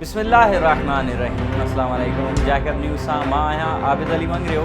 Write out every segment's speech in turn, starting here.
बिस्मिल्लाहिर्रहमानिर्रहीम। अस्सलाम वालेकुम। जैकब न्यूज़ सां मां आहियां आबिद अली मंगरियो।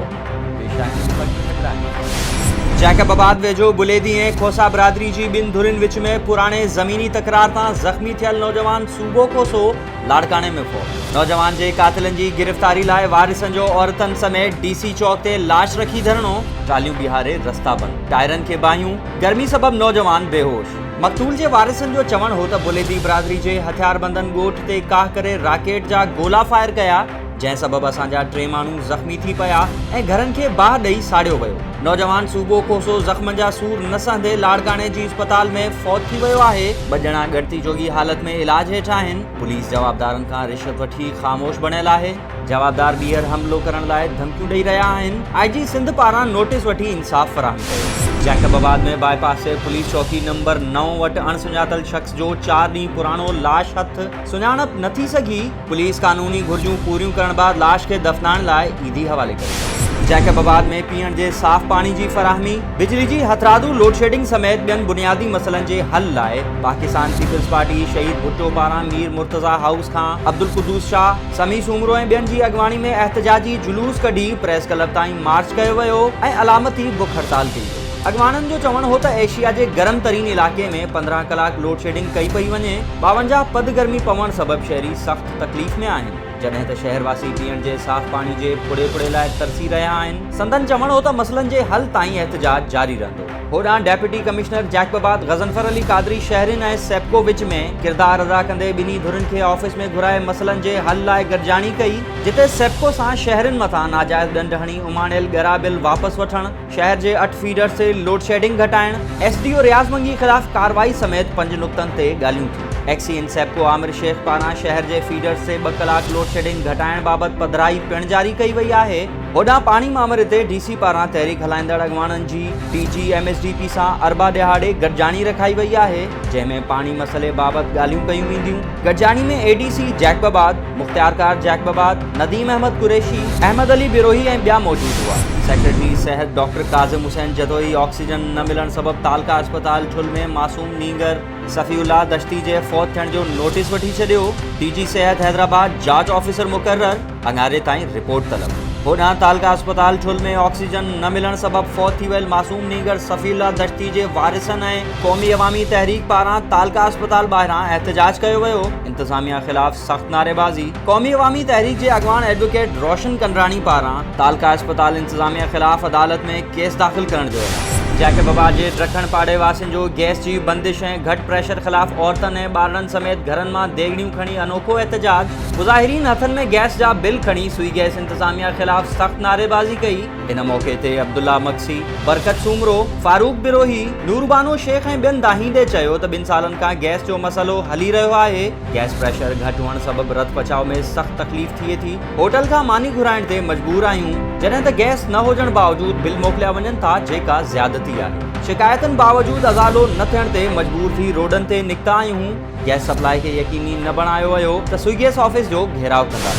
पेश आहिनि हेडलाइन। जैकबाबाद वेझो बुलेदी ऐं खोसा बिरादरी जी ॿिनि धुरियुनि विच में पुराणे ज़मीनी तकरार तां ज़ख़्मी थियल नौजवान सूबो कोसो लाड़काने में फौत। नौजवान जे कातिलनि जी गिरफ़्तारी लाइ वारिसनि जो औरतनि समेत DC चौक ते लाश रखी धरणो, टालियूं बीहारे रस्ता बंदि, टायरनि खे बाहियूं, गर्मी सबबि नौजवान बेहोश। मक़तूल जे वारिसनि जो चवण हो त बुलेदी बिरादरी जे हथियारबंदनि ॻोठ ते काह करे राकेट जा गोला फायर कया, जंहिं सबबि असांजा 3 माण्हू ज़ख़्मी थी पिया ऐं घरनि खे बाहि ॾेई साड़ियो वियो। नौजवान सूबो कोसो ज़ख़्मनि जा सूर न सहंदे लाड़काने जी अस्पताल में फौत थी वियो आहे। 2 ॼणा ॻणती जोगी हालत में इलाज हेठि आहिनि। पुलिस जवाबदारनि खां रिश्वत वठी ख़ामोश बणियल आहे। जवाबदार ॿीहर हमिलो करण लाइ धमकियूं ॾेई रहिया आहिनि। IG सिंध पारां नोटिस वठी इंसाफ़ फ़राहम कयो। जैकबाबाद में बाईपास से पुलिस चौकी नंबर 9 वटि अणसुञातल शख़्स जो 4 ॾींहं पुराणो लाश हथ सुञाणप न थी सघी। पुलिस कानूनी घुर्जूं पूरियूं करण बाद लाश खे दफ़नाइण लाइ ईदी हवाले कई। जैकबाबाद में पीअण जे साफ़ पाणी जी फराहमी, बिजली जी हथरादू लोड शेडिंग समेत ॿियनि बुनियादी मसइलनि जे हल लाइ पाकिस्तान पीपल्स पार्टी शहीद भुट्टो पारां मीर मुर्तज़ा हाउस खां अब्दुल कुद्दूस शाह, समी सूमरो ऐं ॿियनि जी अॻवानी में एहतजाजी जुलूस कढी प्रेस क्लब ताईं मार्च कयो वियो ऐं अलामती बुख हड़ताल कई वई। अॻवाननि जो चवण हो त एशिया जे गरम तरीन इलाइक़े में 15 कलाक लोड शेडिंग कई पई वञे। 52 पद गर्मी पवण सबबि शहरी सख़्त तकलीफ़ में आहिनि, जॾहिं त शहरवासी पीअण जे साफ़ पाणी जे पुड़े लाइ तरसी रहिया आहिनि। संदन चवण हो त मसइलनि जे हल ताईं एहतजाज जारी रहंदो। होॾां डेप्यूटी कमिश्नर जैकबाबाद गज़नफर अली कादरी शहरिन ऐं सेप्को विच में किरदार अदा कंदे ॿिन्ही धुरियुनि खे ऑफिस में घुराए मसइलनि जे हल लाइ गॾिजाणी कई, जिते सेप्को सां शहरिन मथां नाजाइज़ ॾंड हणी उमाणियल ॻरा बिल वापसि वठण, शहर जे 8 फीडर्स ते लोड शेडिंग घटाइण, SDO रियाज़ मंगी ख़िलाफ़ कार्रवाई समेत 5 नुक़्तनि ते ॻाल्हियूं थियूं। एक्सी इन सेप्को आमिर शेख पारां शहर जे फीडर्स ते 2 कलाक लोड शेडिंग घटाइण बाबति पधिराई पिणु जारी कई वई आहे। होॾां पाणी मामले ते DC पारां तहरीक हलाईंदड़ अॻवाननि जी DG MSDP सां अरबा ॾिहाड़े गॾिजाणी रखाई वई आहे, जंहिंमें पाणी मसइले बाबति ॻाल्हियूं कयूं वेंदियूं। गॾिजाणी में ADC जैकबाबाद, मुख़्तियारकार जैकबाबाद, नदीम अहमद कुरैशी, अहमद अली बिरोही ऐं ॿिया मौजूद हुआ। सेक्रेटरी सेहत डॉक्टर काज़िम हुसैन जदोई ऑक्सीजन न मिलण सबबि तालका अस्पताल छुल में मासूम नींगर सफ़ीउल्लाह दश्ती जे फौत थियण जो नोटिस वठी छॾियो। DG सेहत हैदराबाद जांच ऑफिसर मुक़रर, अङारे ताईं रिपोर्ट तलब। होॾां तालका अस्पताल छुल में ऑक्सीजन न मिलण सबबि फौत थी वियल मासूम नींगर सफ़ीउल्लाह दश्ती जे वारिसनि ऐं क़ौमी अवामी तहरीक पारां तालका अस्पताल ॿाहिरां एहतजाज कयो वियो। इंतज़ामिया ख़िलाफ़ सख़्त नारेबाज़ी। क़ौमी अवामी तहरीक जे अॻवान एडवोकेट रोशन कंडरानी पारां तालका अस्पताल इंतज़ामिया ख़िलाफ़ अदालत में केस दाख़िल करण जो ऐलान। जैकबाबाद जे ड्रखण पाड़े वासियुनि जो गैस जी बंदिश ऐं घटि प्रेशर ख़िलाफ़ औरतनि ऐं ॿारनि समेत घरनि मां देगड़ियूं खणी अनोखो एहतजाज। मुज़ाहिरीन हथनि में गैस जा बिल खणी सुई गैस इंतज़ामिया ख़िलाफ़ सख़्त नारेबाज़ी कई। इन मौक़े ते अब्दुल्ला मक्सी, बरकत सूमरो, फारूक बिरोही, नूरबानो शेख ऐं ॿियनि दाहींदे चयो त 2 सालनि खां गैस जो मसइलो हली रहियो आहे। गैस प्रेशर घटि हुअण सबबि रत पचाव में सख़्त तकलीफ़ थिए थी। होटल खां मानी घुराइण ते मजबूर आहियूं, जॾहिं त गैस न हुजण बावजूद बिल मोकिलिया वञनि था, जेका ज़्यादती आहे। शिकायतनि बावजूद अज़ालो न थियण ते मजबूर थी रोडनि ते निकिता आहियूं। गैस सप्लाई खे यकीनी न बणायो वियो त सुई गैस ऑफिस जो घेराव कंदा।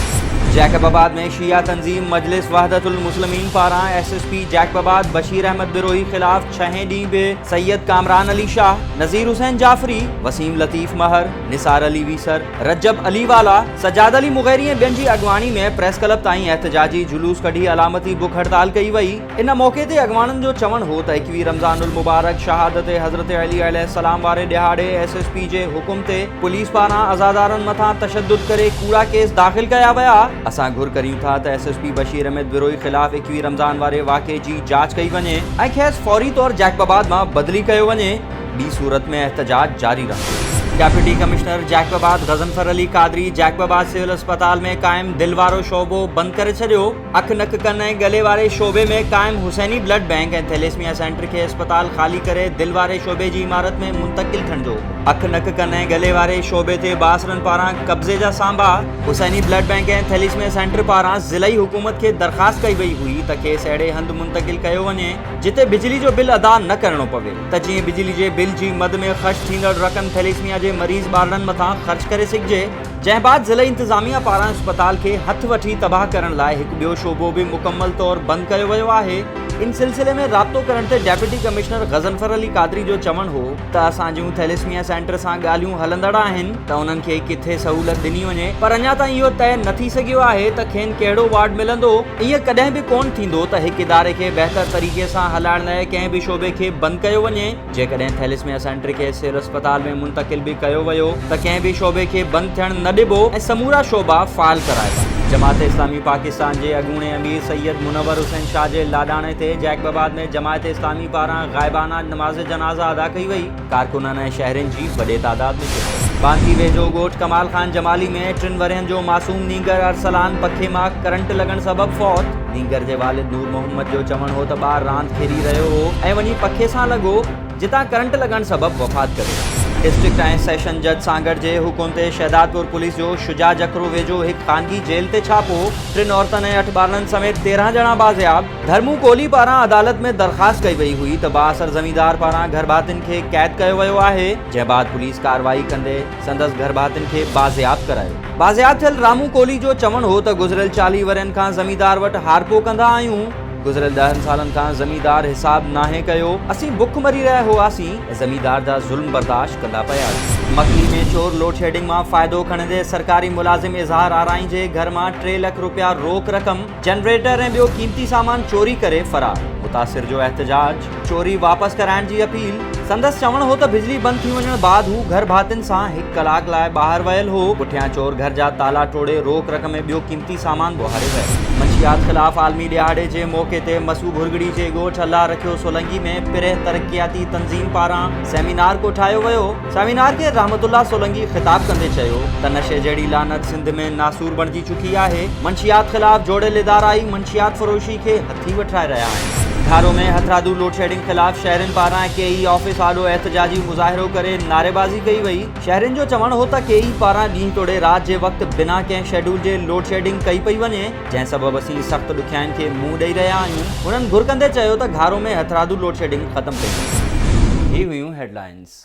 जैकबाबाद में शिया तंज़ीम मजलिस वहदतुल मुस्लिमीन पारां SSP जैकबाबाद बशीर अहमद बिरोही ख़िलाफ़ 6 ॾींहं बि सैयद कामरान अली शाह, नज़ीर हुसैन जाफ़री, वसीम लतीफ़ महर, निसार अली वीसर, रजब अली वाला, सजाद अली मुग़ैरी ऐं ॿियनि जी अॻवानी में प्रेस क्लब ताईं एहतजाजी जुलूस कढी अलामती बुख हड़ताल कई वई। इन मौक़े ते अॻवाननि जो चवण हो त 21 रमज़ानुल मुबारक शहादत हज़रत अली अलैहिस्सलाम वारे ॾिहाड़े SSP जे हुकुम ते पुलिस पारां अज़ादारनि मथां तशद्दुद करे कूड़ा केस दाख़िल कया विया। असां घुर करियूं था त SSP बशीर अहमद बिरोही ख़िलाफ़ 21 रमज़ान वारे वाक़े जी जांच कई वञे ऐं खेसि फौरी तौर जैकबाबाद मां बदिली कयो वञे। ॿी सूरत में एहतजाज जारी रहंदो। Deputy commissioner Jacobabad Ghazanfar Ali Qadri Jacobabad civil अस्पताल में क़ाइम दिल वारो शोबो बंदि करे छॾियो। अखि नक कन ऐं गले वारे शोबे में क़ाइम हुसैनी ब्लड बैंक ऐं थैलेसमिया सेंटर खे अस्पताल ख़ाली करे दिल वारे शोबे जी इमारत में मुंतक़िल थियण जो। अखि नक कन ऐं गले वारे शोबे ते बासरनि पारां कब्ज़े जा सांभा। हुसैनी ब्लड बैंक ऐं थैलेसमिया सेंटर पारां ज़िलई हुकूमत खे दरख़्वास्त कई वई हुई त खेसि अहिड़े हंधि मुंतक़िल कयो वञे जिते बिजली जो बिल अदा न करणो पवे, त जीअं बिजली जे बिल जी मद में ख़र्च थींदड़ रक़म थैलेसमिया जे मरीज़ ॿारनि मथां ख़र्च करे सघिजे। जंहिं बाद ज़िले इंतज़ामिया पारां अस्पताल खे हथ वठी तबाह करण लाइ हिकु ॿियो शोबो बि मुकमल तौर बंदि कयो वियो आहे। इन सिलसिले में राब्तो करण ते डेप्यूटी कमिश्नर गज़नफर अली कादरी जो चवण हो त असां जूं थैलेसमिया सेंटर सां ॻाल्हियूं हलंदड़ आहिनि त उन्हनि खे किथे सहूलियत ॾिनी वञे, पर अञा ताईं इहो तय न थी सघियो आहे त खेनि कहिड़ो वार्ड मिलंदो। ईअं कॾहिं बि कोन थींदो त हिकु इदारे खे बहितर तरीक़े सां हलाइण लाइ कंहिं बि शोबे खे बंदि कयो वञे। जेकॾहिं थैलेसमिया सेंटर खे सिविल अस्पताल में मुंतकिल बि कयो वियो त कंहिं बि शोबे खे बंदि थियण न ॾिबो ऐं समूरा शोबा फ़ाल कराइबा। जमात इस्लामी पाकिस्तान जे अॻूणे अमीर सैयद मुनव्वर हुसैन शाह जे लाॾाणे ते जैकबाबाद में जमात इस्लामी पारां ग़ाइबाना नमाज़ जनाज़ा अदा कई वई। कारकुननि ऐं शहरियुनि जी वॾे तादाद में शिरकत। बांदी वेझो ॻोठ कमाल खान जमाली में 3 वरियनि जो मासूम नींगर अरसलान पखे मां करंट लॻण सबबि फौत। नींगर जे वालिद नूर मोहम्मद जो चवण हो त ॿारु रांदि खेॾी रहियो हो ऐं वञी पखे सां लॻो, जितां करंट लॻण सबबि वफ़ात करे। डिस्ट्रिक्ट ऐं सेशन जज सागर जे हुकुम ते शहदादपुर पुलिस जो शुजा जकरो वेझो हिकु ख़ानगी जेल ते छापो। 3 औरतुनि ऐं 8 ॿारनि समेत 13 ॼणा बाज़ियाब। धर्मू कोहली पारां अदालत में दरख़्वास्त कई वई हुई त बाअसर ज़मींदार पारां घरभातियुनि खे क़ैद कयो वियो आहे, जंहिं बाद पुलिस कार्रवाई कंदे संदसि घरभातियुनि खे बाज़ियाब करायो। बाज़ियाब थियल रामू कोहली जो चवण हो त गुज़िरियल 40 वरियनि खां ज़मींदार वटि हारपो कंदा आहियूं। गुज़िरियल 10 सालनि खां ज़मींदार हिसाब नाहे कयो। असीं बुख मरी रहिया हुआसीं ऐं ज़मींदार जा ज़ुल्म बर्दाश्त कंदा पिया। मकली में चोर लोड शेडिंग मां फ़ाइदो खणंदे सरकारी मुलाज़िम इज़हार आराई जे घर मां 3 लख रुपया रोक रक़म, जनरेटर ऐं ॿियो क़ीमती सामान चोरी करे फरार। मुतासिर जो एहतजाज, चोरी वापसि कराइण जी अपील। संदसि चवण हो त बिजली बंदि थी वञण बाद हू घर भातियुनि सां 1 कलाक लाइ ॿाहिरि वियल हो। पुठियां चोर घर जा ताला टोड़े रोक रक़म ऐं ॿियो क़ीमती सामान ॿुहारे वियो। मंशियात ख़िलाफ़ आलमी ॾियारे जे मौक़े ते मसूब भुरगड़ी जे ॻोठ अल्लाह रखियो सोलंगी में पिरह तरक़ियाती तंज़ीम पारां सेमिनार कोठायो वियो। सेमिनार खे रहमतुल्लाह सोलंगी ख़िताब कंदे चयो त नशे जहिड़ी लानत सिंध में नासूर बणिजी चुकी आहे। मंशियात ख़िलाफ़ जोड़ियल इदारा ई मंशियात फ़रोशी खे हथी वठाए रहिया आहिनि। घारो में हथरादू लोड शेडिंग ख़िलाफ़ शहरियुनि पारां केई ऑफिस आॾो एहतजाजी मुज़ाहिरो करे नारेबाज़ी कई वई। शहरियुनि जो चवण हो त केई पारां ॾींहुं तोड़े राति जे वक़्तु बिना कंहिं शेड्यूल जे लोड शेडिंग कई पई वञे, जंहिं सबबि असीं सख़्तु ॾुखियाईनि खे मुंहुं ॾेई रहिया आहियूं। हुननि घुर कंदे चयो त घारो में हथरादू लोड शेडिंग ख़तमु कई। ही हुयूं हेडलाइंस।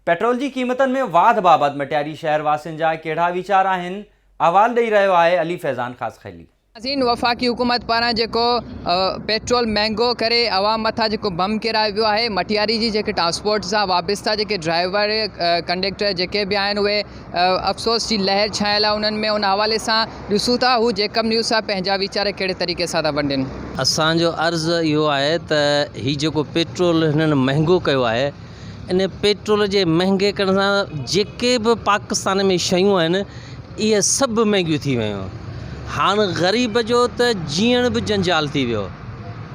पेट्रोल जी क़ीमतनि में वाध बाबति मटियारी शहर वासियुनि जा कहिड़ा वीचार आहिनि, अहवाल ॾेई रहियो आहे अली फैज़ान ख़ासख़ैली। असीं वफ़ाक़ी हुकूमत पारां जेको पेट्रोल महांगो करे अवाम मथां जेको बम किरायो वियो आहे, मटियारी जी जेके ट्रांसपोर्ट सां वाबस्ता जेके ड्राइवर कंडक्टर जेके बि आहिनि उहे अफ़सोस जी लहर छायल आहे उन्हनि में। उन हवाले सां ॾिसूं था हू जेकब न्यूज़ सां पंहिंजा वीचार कहिड़े तरीक़े सां था वंडनि। असांजो अर्ज़ु इहो आहे त हीउ जेको पेट्रोल हिननि महांगो कयो आहे, इन पेट्रोल जे महांगे करण सां जेके बि पाकिस्तान में शयूं आहिनि इहे सभु महांगियूं थी वियूं। हाणे ग़रीब जो त जीअण बि जंजाल थी वियो।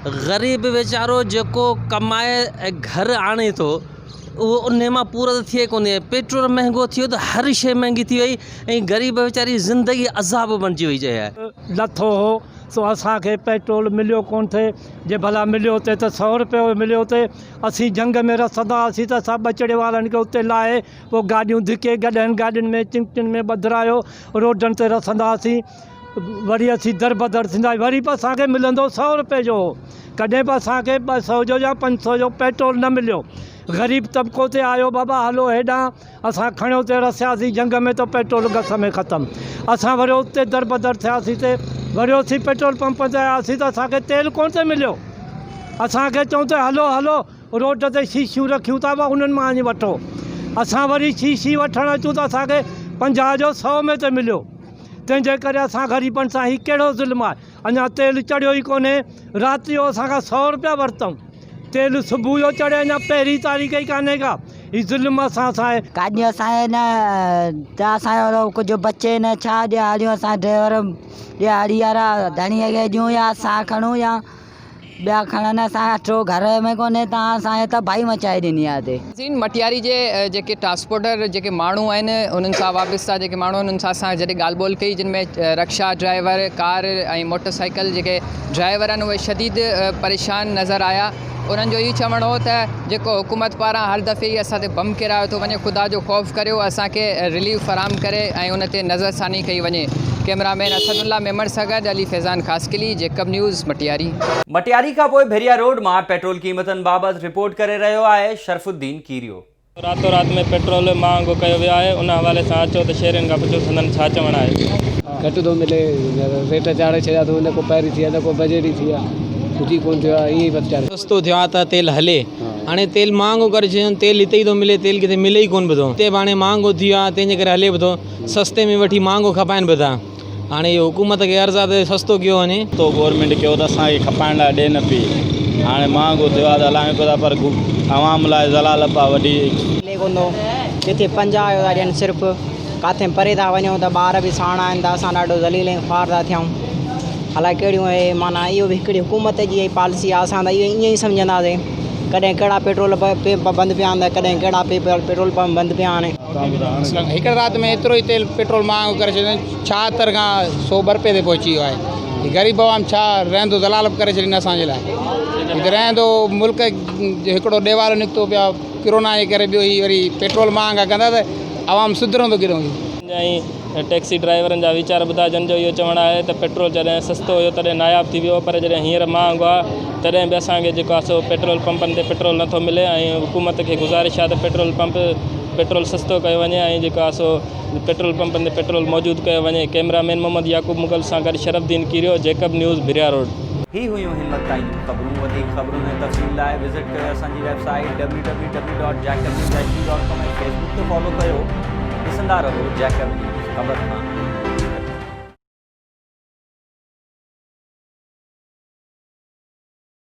ग़रीब वीचारो जेको कमाए ऐं घर आणे थो उहो उन मां पूरो त थिए कोन्हे। पेट्रोल महांगो थियो त हर शइ महांगी थी वई ऐं ग़रीब वीचारी ज़िंदगी अज़ाब बणिजी वई चए लथो हो सो असांखे पेट्रोल मिलियो कोन थिए। जे भला मिलियो थिए त 100 रुपये मिलियो थिए। असीं जंग में रसंदा हुआसीं त असां ॿचड़े वारनि खे उते लाहे पोइ गाॾियूं धिके गाॾियुनि में चिमटियुनि में ॿधरायो रोडनि ते रसंदा हुआसीं। वरी असीं दर बदर थींदा वरी बि असांखे मिलंदो 100 रुपये जो। कॾहिं बि असांखे 200 जो या 500 जो पेट्रोल न मिलियो। ग़रीब तबिको ते आयो बाबा हलो हेॾां, असां खणियो ते रसियासीं जंग में त पेट्रोल घस में ख़तमु। असां वरी उते दर बदर थियासीं ते वरी उसी पेट्रोल पंप ते आयासीं त असांखे तेल कोन थो मिलियो। असांखे चऊं त हलो हलो रोड ते शीशियूं रखियूं था उन्हनि मां वञी वठो। असां वरी शीशी वठणु अचूं त असांखे 50 जो 100 में त मिलियो। तंहिंजे करे असां ग़रीबनि सां हीउ कहिड़ो ज़ुल्म आहे। अञा तेल चढ़ियो ई कोन्हे, राति जो असांखां 100 रुपया वरितऊं। तेल सुबुह जो चढ़े अञा पहिरीं तारीख़ ई कान्हे का। हीउ ज़ुल्म असां सां आहे। गाॾियूं असांजे न त असांजो कुझु बचे न छा ॾियारियूं। असां ड्राइवर ॾियारी वारा धणीअ खे ॾियूं या असां खणूं या ॿिया खणनि। असां घर में कोन्हे तव्हां असांजे त भाई मचाए ॾिनी आहे हिते। मटियारी जे जेके ट्रांसपोर्टर जेके माण्हू आहिनि उन्हनि सां वाबस्ता जेके माण्हू आहिनि उन्हनि सां असां जॾहिं ॻाल्हि ॿोल कई, जिन में रक्षा ड्राइवर, कार ऐं मोटरसाइकिल जेके ड्राइवर आहिनि उहे शदीद परेशान नज़र आया। उन्हनि जो इहो चवणु हो त जेको हुकूमत पारां हर दफ़े ई असां ते बम किरायो थो वञे, ख़ुदा जो ख़ौफ़ करियो, असांखे रिलीफ फराहम करे ऐं उन ते नज़रसानी कई वञे। कैमरामैन असदुल्ला मेमण सां गॾु अली फैज़ान ख़ासकिली, जेकब न्यूज़ मटियारी। मटियारी खां पोइ भेरिया रोड मां पेट्रोल क़ीमतनि बाबति रिपोर्ट करे रहियो आहे शरफुद्दीन कीरियो। रातों रात में पेट्रोल महांगो कयो वियो आहे। उन हवाले सां अचो त शहरनि खां पुछो संदन छा चवणु आहे। घटि थो मिले, रेट चाढ़े छॾिया थो, न को पहिरीं थी विया न को बजेट थी विया। ॿुधी कोन थियो आहे ईअं ई वीचारे सस्तो थियो आहे त तेल हले हाणे तेल महांगो करे छॾियो तेल हिते ई थो मिले तेल किथे मिले ई कोन पियो हिते बि हाणे महांगो थी वियो आहे तंहिंजे करे हले बि थो सस्ते में वठी महांगो खपाइनि बि था हाणे इहो हुकूमत खे अर्ज़ु आहे त सस्तो कयो वञे तो गवर्नमेंट कयो त असांखे खपाइण लाइ ॾिए न पई हाणे महांगो थियो आहे त हलायूं पिया था पर आवाम लाइ ज़लाल पा वॾी मिले कोन थो किथे 50 था ॾियनि सिर्फ़ु किथे परे था वञूं त ॿार बि साण आहिनि त असां ॾाढो ज़लील ऐं ख़्वार था थियूं अलाए कहिड़ियूं इहे माना इहो बि हिकिड़ी हुकूमत जी पॉलिसी आहे असां त इहो ईअं ई सम्झंदासीं कॾहिं कहिड़ा पेट्रोल बंदि पिया आहिनि त कॾहिं कहिड़ा पेट्रोल पंप बंदि पिया आहिनि हिकु राति में एतिरो ई तेल पेट्रोल महांगो करे छॾियो 76 खां 100 रुपए ते पहुची वियो आहे ग़रीब आवाम छा रहंदो ज़लाल करे छॾीनि असांजे लाइ हिते रहंदो मुल्क हिकिड़ो ॾेवारो निकितो पिया कोरोना जे करे ॿियो ई वरी पेट्रोल महांगा कंदा त आवाम सुधरंदो किथां ऐं टैक्सी ड्राइवरनि जा वीचार ॿुधा जन जो इहो चवणु आहे त पेट्रोल जॾहिं सस्तो हुयो तॾहिं नायाबु थी वियो पर जॾहिं हींअर महांगो आहे तॾहिं बि असांखे जेको आहे सो पेट्रोल पंपनि ते पेट्रोल नथो मिले ऐं हुकूमत खे गुज़ारिश आहे त पेट्रोल सस्तो कयो वञे ऐं जेको आहे सो पेट्रोल पंपनि ते पेट्रोल मौजूदु कयो वञे कैमरामैन मोहम्मद याकूब मुगल सां गॾु शरफदीन कीरियो जैकब न्यूज़ भिरिया रोड ही हुयूं हिम्मत ताईं ख़बरूं वधीक ख़बरुनि ऐं तफ़सील लाइ विज़िट कयो असांजी वेबसाइट www.jacobnews.com ऐं फेसबुक ते फॉलो कयो ॾिसंदा रहो जैकब न्यूज़ ख़बर खां